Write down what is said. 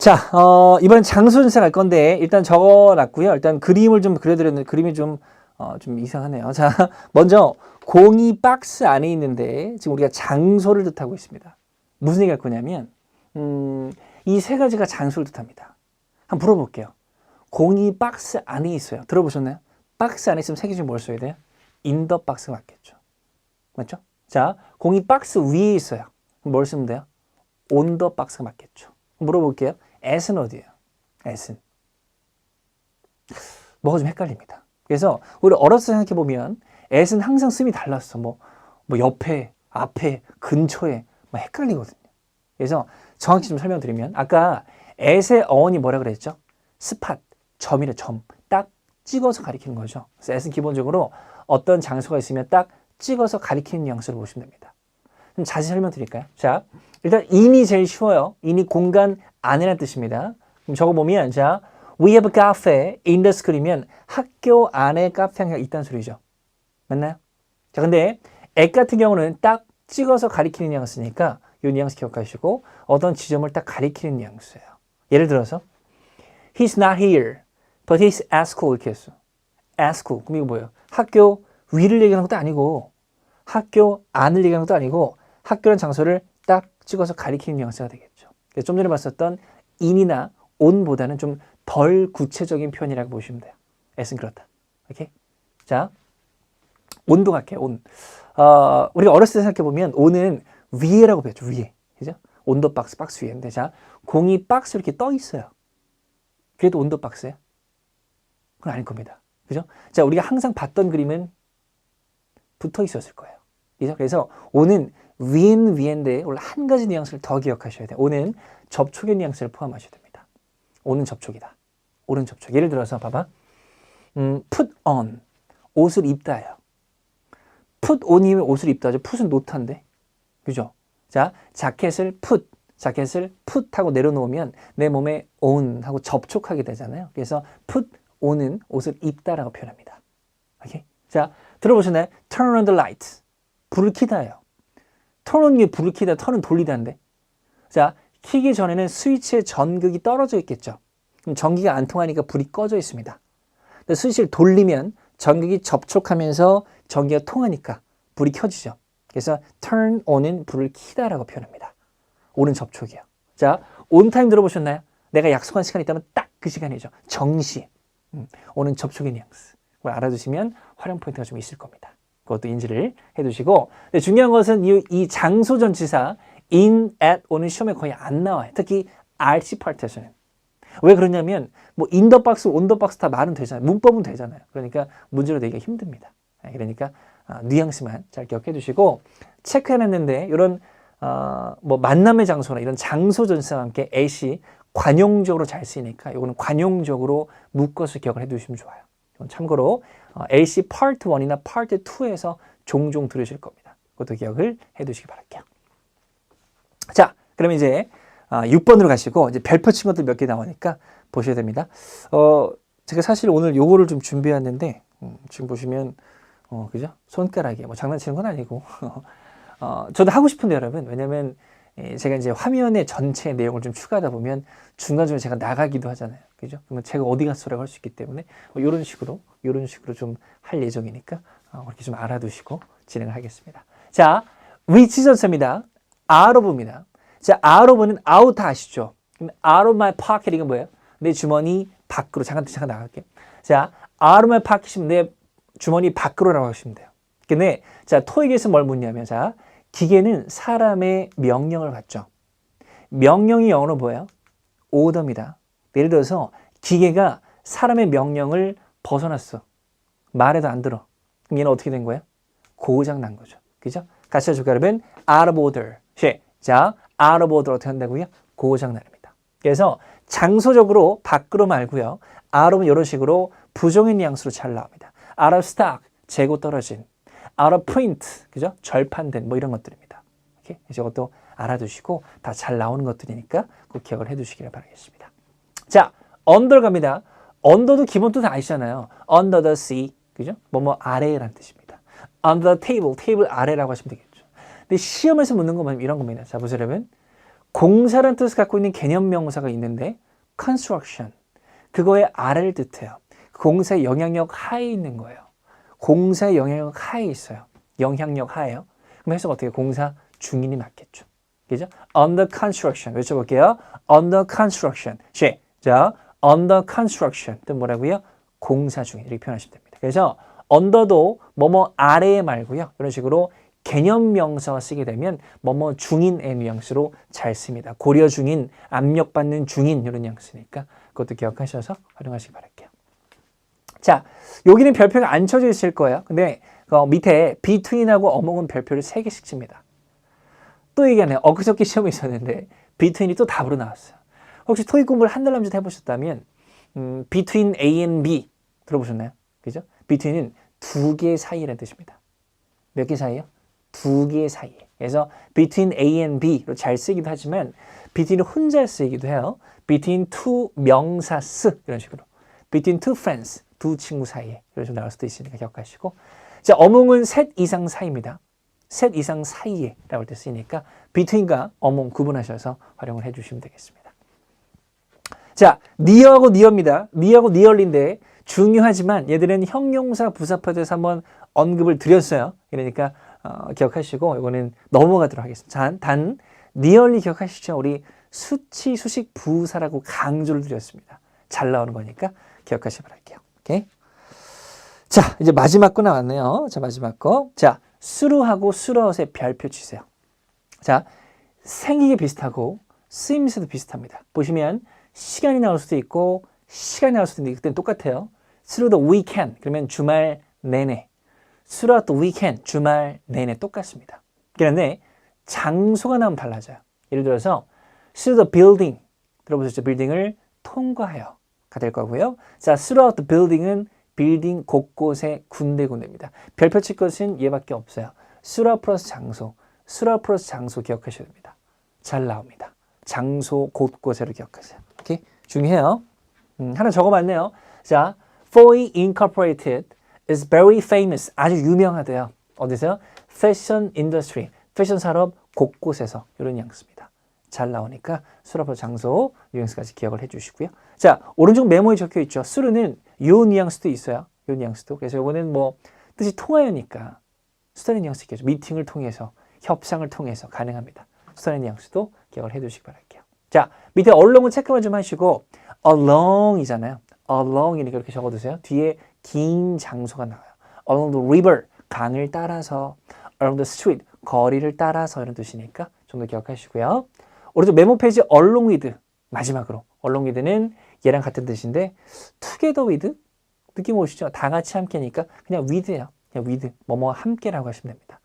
자, 이번엔 장소 전체 갈 건데, 일단 적어놨고요. 일단 그림을 좀 그려드렸는데, 그림이 좀 이상하네요. 자, 먼저, 공이 박스 안에 있는데, 지금 우리가 장소를 뜻하고 있습니다. 무슨 얘기 할 거냐면, 이 세 가지가 장소를 뜻합니다. 한번 물어볼게요. 공이 박스 안에 있어요. 들어보셨나요? 박스 안에 있으면 세 개 중에 뭘 써야 돼요? in the box가 맞겠죠. 맞죠? 자, 공이 박스 위에 있어요. 그럼 뭘 쓰면 돼요? on the box가 맞겠죠. 물어볼게요. as는 어디예요? as는. 뭐가 좀 헷갈립니다. 그래서 우리 어렸을 때 생각해보면 as는 항상 씀이 달랐어. 뭐 옆에, 앞에, 근처에 막 헷갈리거든요. 그래서 정확히 좀 설명드리면 아까 as의 어원이 뭐라 그랬죠? 스팟, 점이래, 점. 딱 찍어서 가리키는 거죠. 그래서 as는 기본적으로 어떤 장소가 있으면 딱 찍어서 가리키는 뉘앙스로 보시면 됩니다. 좀 자세히 설명드릴까요? 자, 일단 in이 제일 쉬워요. in이 공간 안에라는 뜻입니다. 그럼 적어보면 자, we have a cafe in the school이면 학교 안에 카페가 있다는 소리죠. 맞나요? 자, 근데 at 같은 경우는 딱 찍어서 가리키는 뉘앙스니까 이 뉘앙스 기억하시고 어떤 지점을 딱 가리키는 뉘앙스예요. 예를 들어서 He's not here, but he's at school 이렇게 했어. at school. 그럼 이거 뭐예요? 학교 위를 얘기하는 것도 아니고 학교 안을 얘기하는 것도 아니고 학교라는 장소를 딱 찍어서 가리키는 뉘앙스가 되겠죠. 그래서 좀 전에 봤었던 in이나 on보다는 좀 덜 구체적인 표현이라고 보시면 돼요. s는 그렇다. 오케이? 자, on도 갈게요. on. 우리가 어렸을 때 생각해보면 on은 위에라고 배웠죠. 위에. 그죠? on the box, 박스 위에인데 자, 공이 박스 이렇게 떠 있어요. 그래도 on the box예요? 그건 아닐 겁니다. 그죠? 자, 우리가 항상 봤던 그림은 붙어 있었을 거예요. 그죠? 그래서 on은 위인데 원래 한 가지 뉘앙스를 더 기억하셔야 돼요. on은 접촉의 뉘앙스를 포함하셔야 됩니다. on은 접촉이다. on은 접촉. 예를 들어서 봐봐. put on. 옷을 입다예요. put on이면 옷을 입다죠. put은 노타인데. 그죠? 자, 자켓을 put 하고 내려놓으면 내 몸에 on 하고 접촉하게 되잖아요. 그래서 put on은 옷을 입다라고 표현합니다. 오케이? 자, 들어보셨나요? turn on the light. 불을 켜다예요. turn on이 불을 켜다, 턴은 돌리다인데. 자, 켜기 전에는 스위치의 전극이 떨어져 있겠죠. 그럼 전기가 안 통하니까 불이 꺼져 있습니다. 근데 스위치를 돌리면 전극이 접촉하면서 전기가 통하니까 불이 켜지죠. 그래서 turn on은 불을 켜다라고 표현합니다. on은 접촉이에요. 자, on time 들어보셨나요? 내가 약속한 시간이 있다면 딱 그 시간이죠. 정시. on은 접촉의 뉘앙스. 그걸 알아두시면 활용 포인트가 좀 있을 겁니다. 그것도 인지를 해두시고, 근데 중요한 것은 이 장소 전치사 in, at, on은 시험에 거의 안 나와요. 특히 RC 파트에서는. 왜 그러냐면 뭐 in the box, on the box 다 말은 되잖아요. 문법은 되잖아요. 그러니까 문제로 내기가 힘듭니다. 그러니까 뉘앙스만 잘 기억해 두시고 체크해놨는데 이런 뭐 만남의 장소나 이런 장소 전치사와 함께 at이 관용적으로 잘 쓰이니까 이거는 관용적으로 묶어서 기억을 해 두시면 좋아요. 참고로 LC 파트 1이나 파트 2에서 종종 들으실 겁니다. 그것도 기억을 해 두시기 바랄게요. 자, 그러면 이제 6번으로 가시고 이제 별표 친 것들 몇 개 나오니까 보셔야 됩니다. 제가 사실 오늘 요거를 좀 준비했는데 지금 보시면 그죠? 손가락에 뭐 장난치는 건 아니고 저도 하고 싶은데 여러분 왜냐면 제가 이제 화면의 전체 내용을 좀 추가하다 보면 중간중간 제가 나가기도 하잖아요. 그죠? 그러면 제가 어디 갔어라고 할 수 있기 때문에 이런 식으로 좀 할 예정이니까 그렇게 좀 알아두시고 진행을 하겠습니다. 자, which 전체입니다. out of입니다. 자, out of는 out 아시죠? 그럼 out of my pocket 이건 뭐예요? 내 주머니 밖으로 잠깐 나갈게요. 자, out of my pocket이면 내 주머니 밖으로라고 하시면 돼요. 근데 자, 토익에서 뭘 묻냐면 자, 기계는 사람의 명령을 받죠. 명령이 영어로 뭐예요? order입니다. 예를 들어서 기계가 사람의 명령을 벗어났어. 말해도 안 들어. 그럼 얘는 어떻게 된 거예요? 고장 난 거죠. 그죠? 같이 해줄까요, 여러분? out of order. 자, out of order 어떻게 한다고요? 고장 나랍니다. 그래서 장소적으로 밖으로 말고요. out of는 이런 식으로 부정의 뉘앙스로 잘 나옵니다. out of stock, 재고 떨어진. out of print, 그죠? 절판된 뭐 이런 것들입니다. 오케이? 이것도 알아두시고 다 잘 나오는 것들이니까 꼭 기억을 해두시기를 바라겠습니다. 자, under 갑니다. under도 기본 뜻 아시잖아요. under the sea, 그죠? 뭐뭐 아래라는 뜻입니다. under the table, 테이블 아래라고 하시면 되겠죠. 근데 시험에서 묻는 건 이런 겁니다. 자, 보세요, 여러분. 공사라는 뜻을 갖고 있는 개념 명사가 있는데 construction, 그거의 아래를 뜻해요. 공사의 영향력 하에 있는 거예요. 공사의 영향력 하에 있어요. 영향력 하에요. 그럼 해석 어떻게? 공사 중인이 맞겠죠. 그죠? under construction. 외쳐볼게요. under construction. 시작. under construction. 뜻 뭐라고요? 공사 중인. 이렇게 표현하시면 됩니다. 그래서 under도 뭐뭐 아래에 말고요. 이런 식으로 개념 명사가 쓰게 되면 뭐뭐 중인의 뉘앙스로 잘 씁니다. 고려 중인, 압력받는 중인 이런 뉘앙스니까 그것도 기억하셔서 활용하시기 바랄게요. 자, 여기는 별표가 안 쳐져 있을 거예요. 근데 밑에 between하고 among은 별표를 3개씩 칩니다. 또 얘기하네요. 엊그저께 시험이 있었는데 between이 또 답으로 나왔어요. 혹시 토익 공부를 한 달 남짓 해보셨다면 between A and B 들어보셨나요? 그죠? between은 2개 사이라는 뜻입니다. 몇 개 사이요? 2개 사이. 그래서 between A and B로 잘 쓰기도 하지만 between을 혼자 쓰기도 해요. between two 명사스 이런 식으로. between two friends, 두 친구 사이에 이런 식으로 나올 수도 있으니까 기억하시고. 자, among은 셋 이상 사이입니다. 셋 이상 사이에 라고 할 때 쓰이니까 between과 among 구분하셔서 활용을 해주시면 되겠습니다. 자, near하고 near입니다. near하고 near인데 중요하지만 얘들은 형용사 부사파에서 한번 언급을 드렸어요. 그러니까 기억하시고 이거는 넘어가도록 하겠습니다. 단 nearly 기억하시죠? 우리 수치, 수식, 부사라고 강조를 드렸습니다. 잘 나오는 거니까 기억하시기 바랄게요. 오케이? 자, 이제 마지막 거 나왔네요. 자, 마지막 거. 자, 수루하고 수러웃의 별표 치세요. 자, 생기게 비슷하고 쓰임새도 비슷합니다. 보시면 시간이 나올 수도 있고 시간이 나올 수도 있는데 그때는 똑같아요. through the weekend 그러면 주말 내내. throughout the weekend 주말 내내 똑같습니다. 그런데 장소가 나오면 달라져요. 예를 들어서 through the building 들어보셨죠? 빌딩을 통과하여 가 될 거고요. 자, throughout the building은 빌딩 곳곳에 군데군데입니다. 별표 칠 것은 얘밖에 없어요. throughout 플러스 장소, throughout 플러스 장소 기억하셔야 됩니다. 잘 나옵니다. 장소 곳곳에로 기억하세요. 오케이? 중요해요. 하나 적어봤네요. 자, Foy Incorporated is very famous. 아주 유명하대요. 어디서요? Fashion industry. 패션 산업 곳곳에서 이런 뉘앙스입니다. 잘 나오니까 수라포 장소 뉘앙스까지 기억을 해주시고요. 자, 오른쪽 메모에 적혀 있죠. 수르는 요 뉘앙스도 있어요. 요 뉘앙스도. 그래서 이거는 뭐 뜻이 통하여니까 수단의 뉘앙스 있겠죠. 미팅을 통해서, 협상을 통해서 가능합니다. 수단의 뉘앙스도 기억을 해두시기 바랄게요. 자, 밑에 along은 체크만 좀 하시고 along이잖아요. along이니까 이렇게 적어두세요. 뒤에 긴 장소가 나와요. along the river, 강을 따라서, along the street, 거리를 따라서 이런 뜻이니까 좀 더 기억하시고요. 오른쪽 메모 페이지 along with 마지막으로 along with는 얘랑 같은 뜻인데 together with 느낌 오시죠? 다 같이 함께니까 그냥 with예요. 그냥 with 뭐뭐 함께라고 하시면 됩니다.